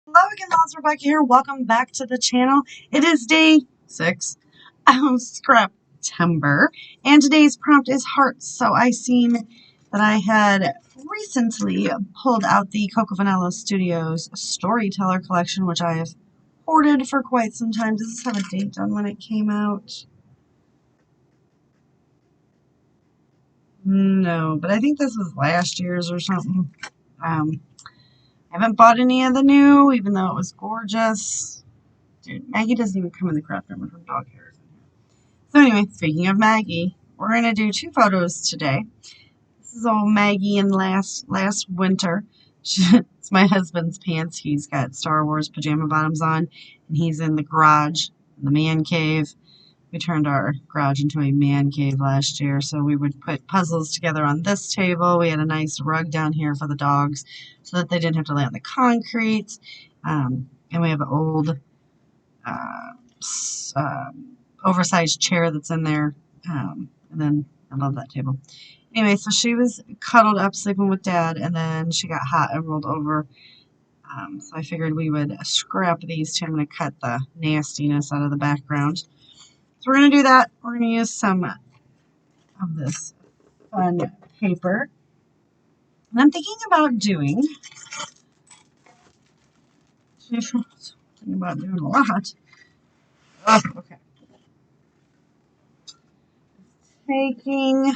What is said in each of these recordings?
Hello again, lots. Rebecca here. Welcome back to the channel. It is day 6 of Scraptember, and today's prompt is hearts. So I seen that I had recently pulled out the Coco Vanilla Studios Storyteller collection, which I have hoarded for quite some time. Does this have a date on when it came out? No, but I think this was last year's or something. I haven't bought any of the new, even though it was gorgeous. Dude, Maggie doesn't even come in the craft room with her dog hairs in here. So anyway, speaking of Maggie, we're going to do 2 photos today. This is old Maggie in last winter. It's my husband's pants. He's got Star Wars pajama bottoms on, and he's in the garage, in the man cave. We turned our garage into a man cave last year, so we would put puzzles together on this table. We had a nice rug down here for the dogs so that they didn't have to lay on the concrete. And we have an old oversized chair that's in there. And then I love that table. Anyway, so she was cuddled up sleeping with Dad, and then she got hot and rolled over. So I figured we would scrap these two. I'm going to cut the nastiness out of the background. So we're going to do that. We're going to use some of this fun paper. And I'm thinking about doing a lot. Oh, okay. Taking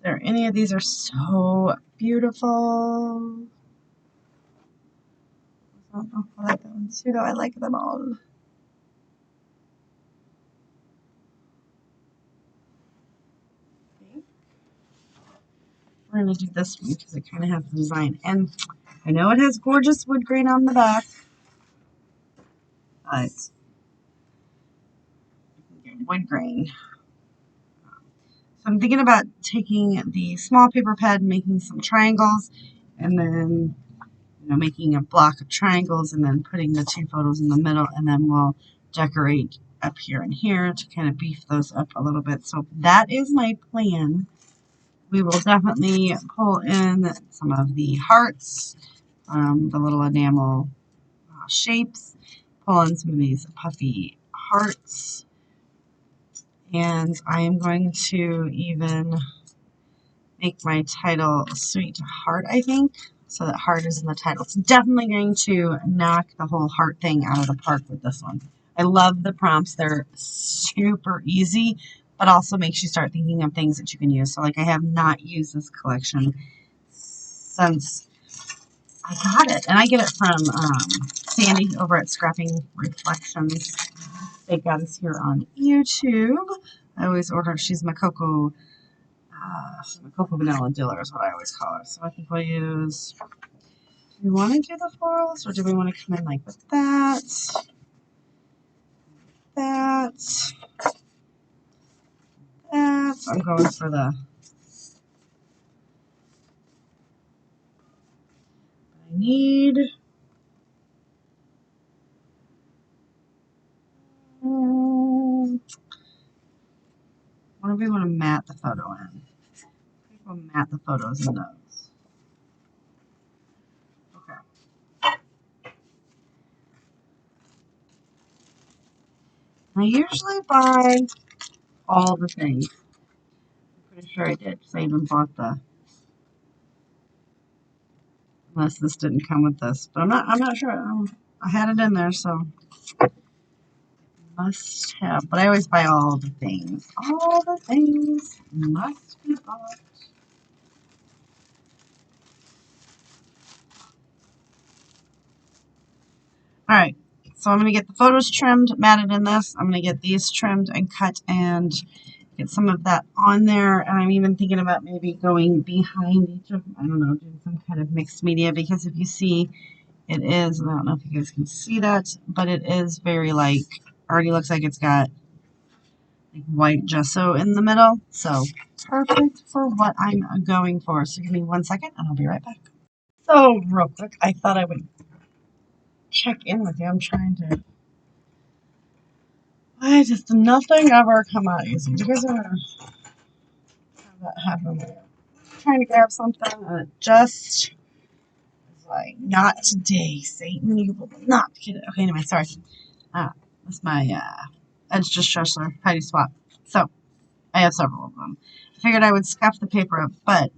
there. Any of these are so beautiful. I don't know if I like that one too, though. I like them all. We're going to do this one because it kind of has the design. And I know it has gorgeous wood grain on the back, but wood grain. So I'm thinking about taking the small paper pad and making some triangles, and then making a block of triangles, and then putting the 2 photos in the middle, and then we'll decorate up here and here to kind of beef those up a little bit. So that is my plan. We will definitely pull in some of the hearts, the little enamel shapes, pull in some of these puffy hearts, and I am going to even make my title Sweet Heart, I think, so that heart is in the title. It's definitely going to knock the whole heart thing out of the park with this one. I love the prompts. They're super easy, but also makes you start thinking of things that you can use. So like I have not used this collection since I got it. And I get it from Sandy over at Scrapping Reflections. They got us here on YouTube. I always order, she's my Coco Vanilla Diller is what I always call her. So I think we'll use, do we want to do the florals or do we want to come in like with that? That. I'm going for the, I need, what do we want to mat the photo in? We'll mat the photos in those. Okay. I usually buy all the things. I'm pretty sure I did because I even bought the, unless this didn't come with this, but I'm not sure. I had it in there, so must have. But I always buy all the things. All the things must be bought. All right, so I'm going to get the photos trimmed, matted in this. I'm going to get these trimmed and cut and get some of that on there. And I'm even thinking about maybe going behind each of them. I don't know, doing some kind of mixed media, because if you see, it is, I don't know if you guys can see that, but it is very like, already looks like it's got like white gesso in the middle. So perfect for what I'm going for. So give me 1 second and I'll be right back. So real quick, I thought I would check in with you. I'm trying to, I just, nothing ever come out easy. You guys are gonna have that happen. I'm trying to grab something and it just is Like, not today, Satan. You will not get it. Okay, anyway, sorry. That's my edge distressor Heidi swap. So, I have several of them. I figured I would scuff the paper up, but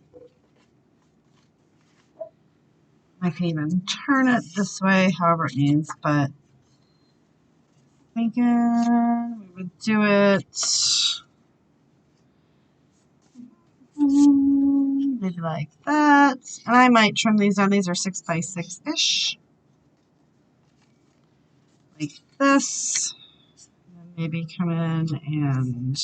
I can even turn it this way, however it needs, but thinking we would do it maybe like that. And I might trim these down. These are 6 by 6-ish. Like this. And maybe come in and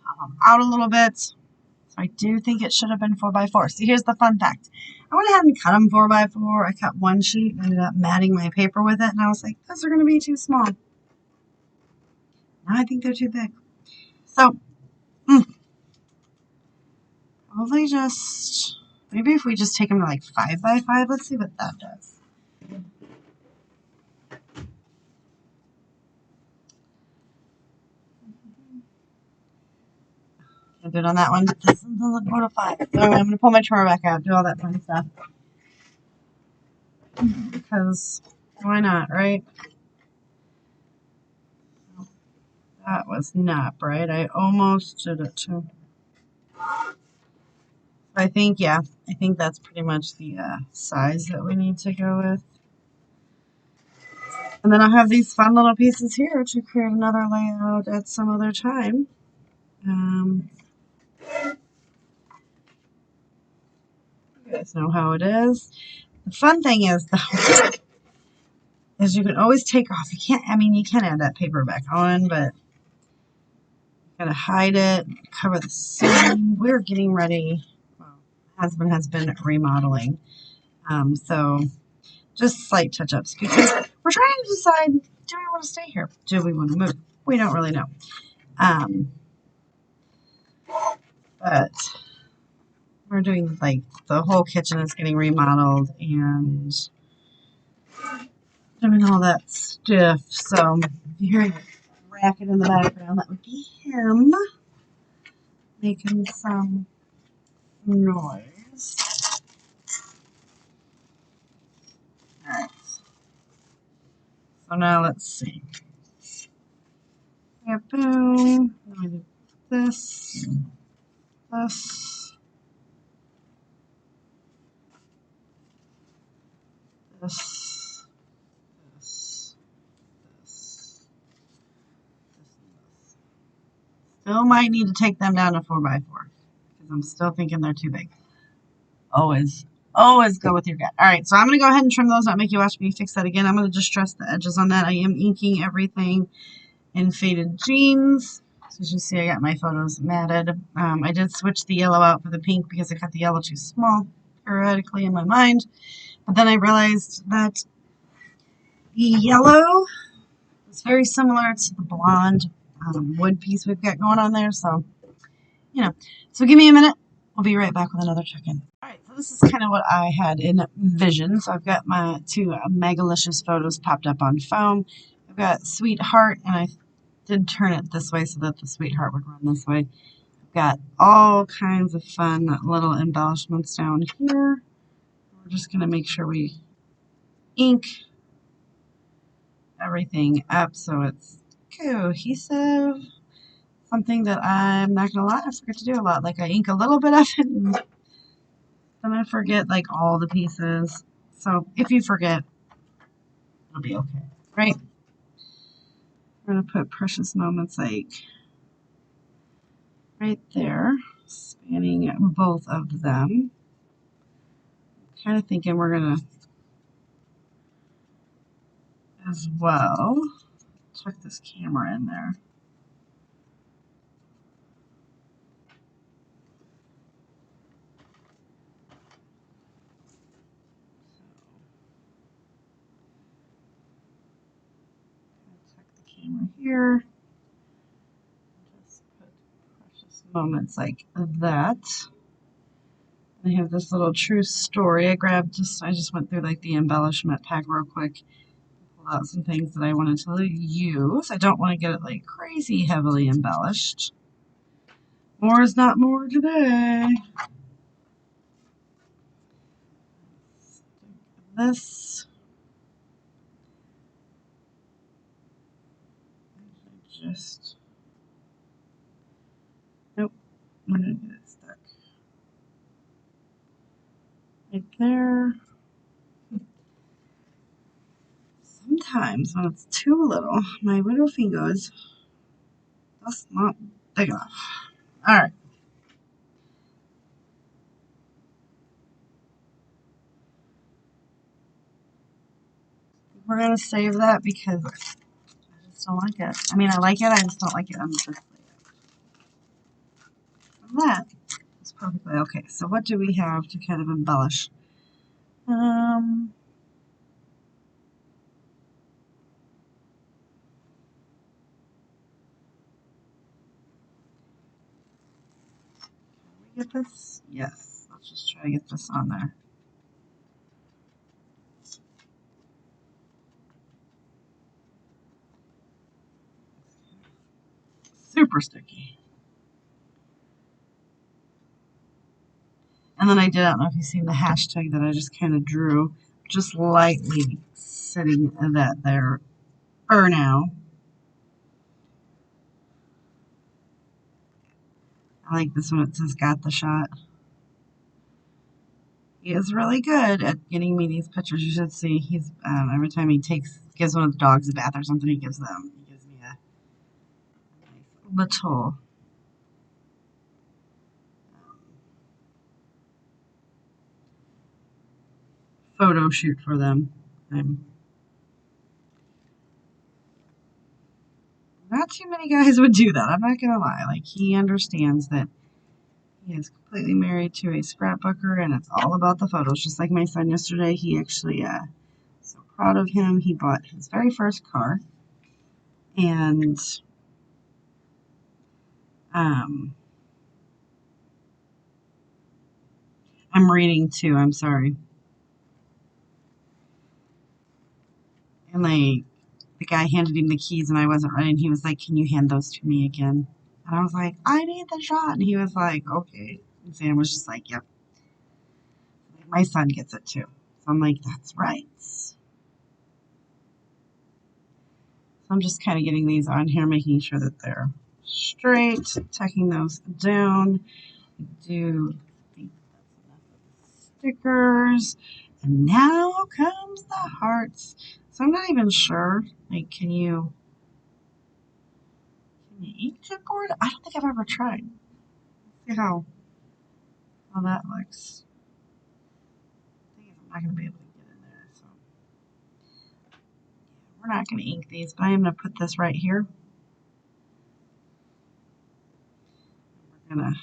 pop them out a little bit. So I do think it should have been 4 by 4. So here's the fun fact. I went ahead and cut them 4 by 4. I cut one sheet and ended up matting my paper with it. And I was like, those are going to be too small. Now I think they're too big. So, probably just, maybe if we just take them to like 5 by 5, let's see what that does. Can't do it on that one. This one doesn't go to 5. So I'm going to pull my trimmer back out, do all that fun stuff. Because why not, right? That was not bright. I almost did it too. I think, yeah, I think that's pretty much the size that we need to go with. And then I'll have these fun little pieces here to create another layout at some other time. You guys know how it is. The fun thing is, though, is you can always take off. You can't, I mean, you can add that paper back on, but you gotta hide it, cover the seam. We're getting ready. Well, husband has been remodeling. So just slight touch-ups because we're trying to decide, do we want to stay here? Do we want to move? We don't really know. But we're doing, like, the whole kitchen is getting remodeled and doing all that stuff. So if you hear a racket in the background, that would be him making some noise. Alright. So now let's see. Yeah, boom. Then we do this, this, this, this, this, this. Still might need to take them down to 4 by 4 because I'm still thinking they're too big. Always go with your gut. All right, so I'm going to go ahead and trim those, not make you watch me fix that again. I'm going to distress the edges on that. I am inking everything in faded jeans. So as you see, I got my photos matted. I did switch the yellow out for the pink because I cut the yellow too small periodically in my mind. But then I realized that the yellow is very similar to the blonde wood piece we've got going on there. So, you know. So give me a minute. I'll be right back with another check-in. All right, so this is kind of what I had envisioned. So I've got my 2 Megalicious photos popped up on foam. I've got Sweetheart, and I did turn it this way so that the Sweetheart would run this way. I've got all kinds of fun little embellishments down here. We're just going to make sure we ink everything up so it's cohesive. Something that I'm not going to lie, I forget to do a lot. Like I ink a little bit of it and then I forget like all the pieces. So if you forget, it'll be okay, right? We're going to put Precious Moments like right there, spanning both of them. Kind of thinking we're going to as well tuck this camera in there. Tuck the camera here. Just put Precious Moments like that. I have this little true story. I just went through like the embellishment pack real quick. Pull out some things that I wanted to use. I don't want to get it like crazy heavily embellished. More is not more today. This just, nope, I'm gonna get it stuck right there. Sometimes when it's too little, my little fingers just not big enough. All right. We're gonna save that because I just don't like it. I mean, I like it, I just don't like it on the display. That is perfectly okay. So what do we have to kind of embellish? Can we get this? Yes. Let's just try to get this on there. Super sticky. And then I don't know if you've seen the hashtag that I just kind of drew, just lightly sitting that there for now. I like this one. It says got the shot. He is really good at getting me these pictures. You should see. He's every time he gives one of the dogs a bath or something, he gives me a nice little photo shoot for them. Not too many guys would do that. I'm not gonna lie. Like, he understands that he is completely married to a scrapbooker, and it's all about the photos. Just like my son yesterday, he actually so proud of him. He bought his very first car, and I'm reading too. I'm sorry. And like, the guy handed him the keys, and I wasn't ready. And he was like, "Can you hand those to me again?" And I was like, "I need the shot." And he was like, "Okay." And Sam was just like, "Yep." My son gets it too. So I'm like, "That's right." So I'm just kind of getting these on here, making sure that they're straight, tucking those down. Do the stickers. And now comes the hearts. So I'm not even sure. Like, can you ink chipboard? I don't think I've ever tried. Let's see how that looks. I think I'm not going to be able to get in there. So we're not going to ink these, but I am going to put this right here. We're going to go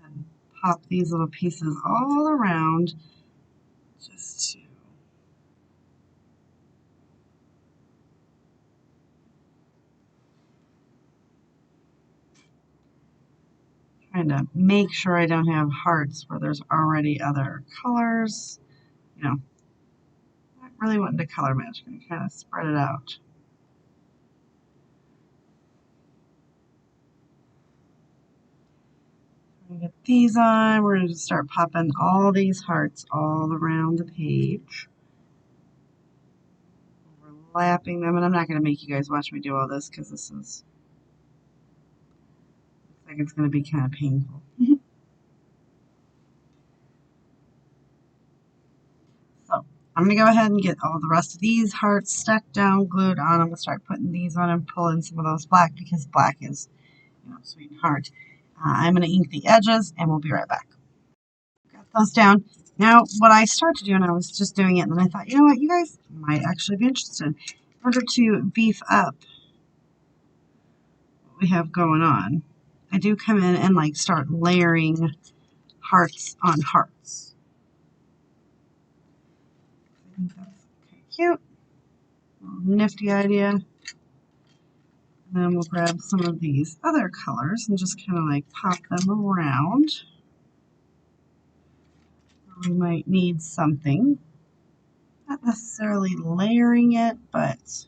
ahead and pop these little pieces all around just to trying to make sure I don't have hearts where there's already other colors. You know, not really wanting to color match. I'm going to kind of spread it out. I'm going to get these on. We're going to start popping all these hearts all around the page. Overlapping them. And I'm not going to make you guys watch me do all this because this is, looks like it's going to be kind of painful. So I'm going to go ahead and get all the rest of these hearts stuck down, glued on. I'm going to start putting these on and pulling some of those black because black is, you know, sweetheart. I'm going to ink the edges and we'll be right back. Got those down. Now, what I started to do, and I was just doing it, and then I thought, you know what, you guys might actually be interested. In order to beef up what we have going on, I do come in and like start layering hearts on hearts. I think that's okay, cute. Nifty idea. And then we'll grab some of these other colors and just kind of like pop them around. We might need something. Not necessarily layering it, but,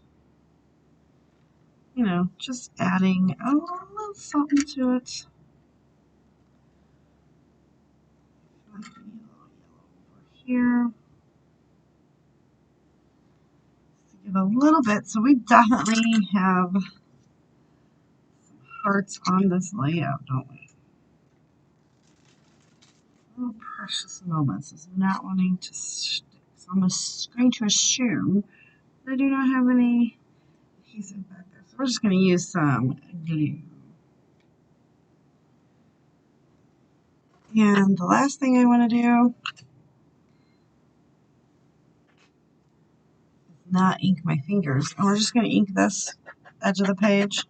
you know, just adding a little something to it. here. Just give a little bit. So we definitely have some hearts on this layout, don't we? Little precious moments is not wanting to stick. So I'm going to assume that I do not have any adhesive back there. So we're just going to use some glue. And the last thing I want to do is not ink my fingers. And we're just going to ink this edge of the page.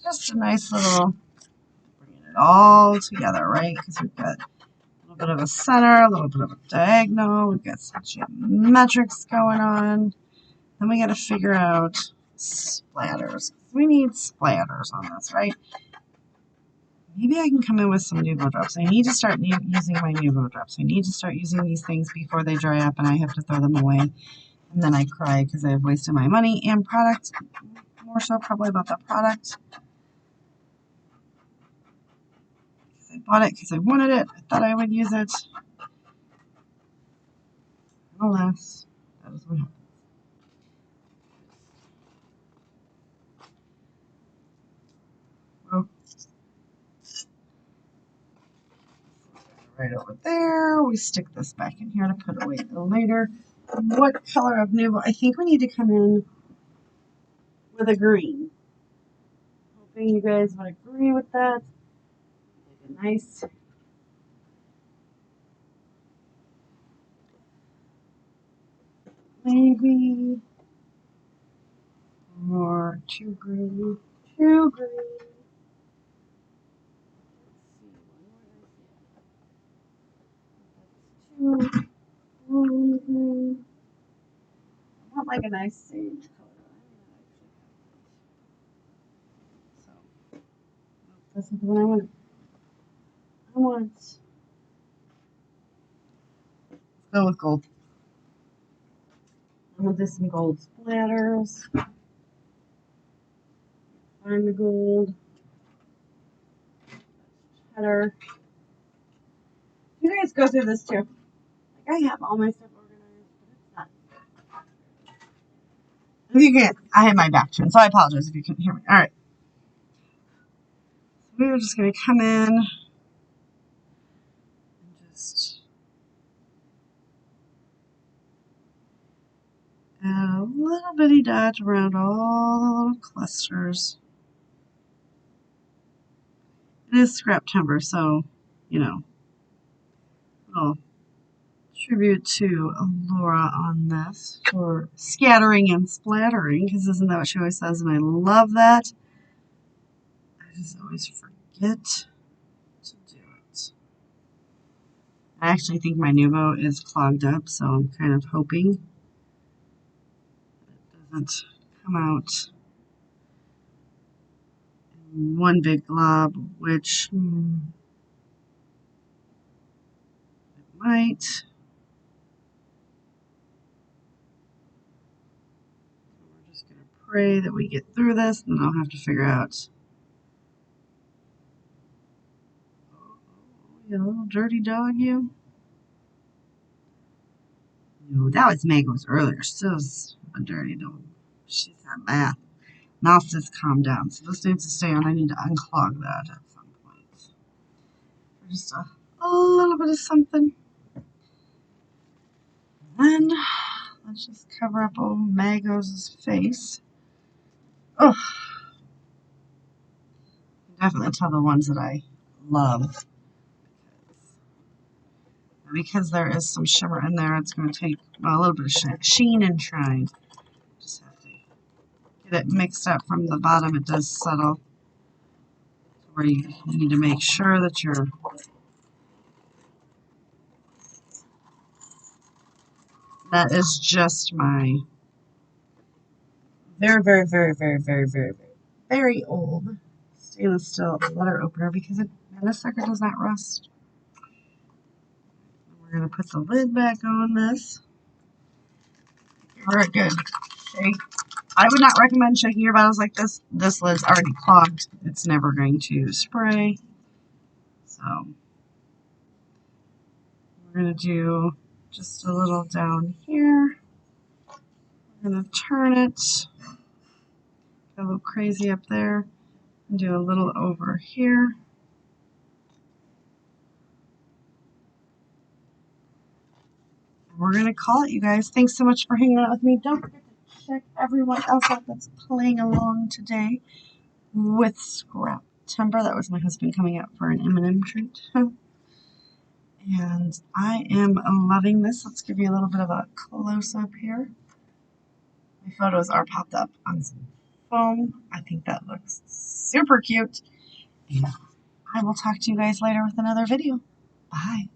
Just a nice little, bringing it all together, right? Because we've got a little bit of a center, a little bit of a diagonal. We've got some geometrics going on. Then we got to figure out splatters. We need splatters on this, right? Maybe I can come in with some Nuvo drops. I need to start using my Nuvo drops. I need to start using these things before they dry up and I have to throw them away. And then I cry because I've wasted my money and product. More so probably about the product. I bought it because I wanted it. I thought I would use it. Alas, that is what happened. Oh. Right over there. We stick this back in here to put away later. What color of Nuvo? I think we need to come in with a green. Hoping you guys would agree with that. Make a nice maybe or too green. Too green. Too green. I want like a nice sage color. So that's not the one I want. Let's go with gold. I'm gonna do some gold splatters. Find the gold. Cheddar. You guys go through this too. Like I have all my stuff organized, but it's not. If you can't, I have my back turned, so I apologize if you couldn't hear me. All right. So we're just gonna come in and just add a little bitty dot around all the little clusters. It is Scraptember, so, you know, a little tribute to Laura on this for scattering and splattering, because isn't that what she always says? And I love that. I just always forget to do it. I actually think my Nuvo is clogged up, so I'm kind of hoping it doesn't come out in one big glob, which it might. We're just going to pray that we get through this, and then I'll have to figure out. Oh, you little dirty dog, you. No, that was Mago's earlier. Still a dirty dog. She's had bath. Mouth just calmed down, so this needs to stay on. I need to unclog that at some point. Just a little bit of something. And then let's just cover up old Mago's face. Oh, you can definitely tell the ones that I love. Because there is some shimmer in there, it's going to take a little bit of sheen and shine. Just have to get it mixed up from the bottom. It does settle. Where you need to make sure that you're that is just my very old stainless steel letter opener because this sucker does not rust. We're going to put the lid back on this. All right, good. Shake. I would not recommend shaking your bottles like this. This lid's already clogged. It's never going to spray. So we're going to do just a little down here. We're going to turn it. Get a little crazy up there. And do a little over here. We're going to call it, you guys. Thanks so much for hanging out with me. Don't forget to check everyone else out that's playing along today with Scraptember. That was my husband coming out for an M&M treat. And I am loving this. Let's give you a little bit of a close-up here. My photos are popped up on some foam. I think that looks super cute. And I will talk to you guys later with another video. Bye.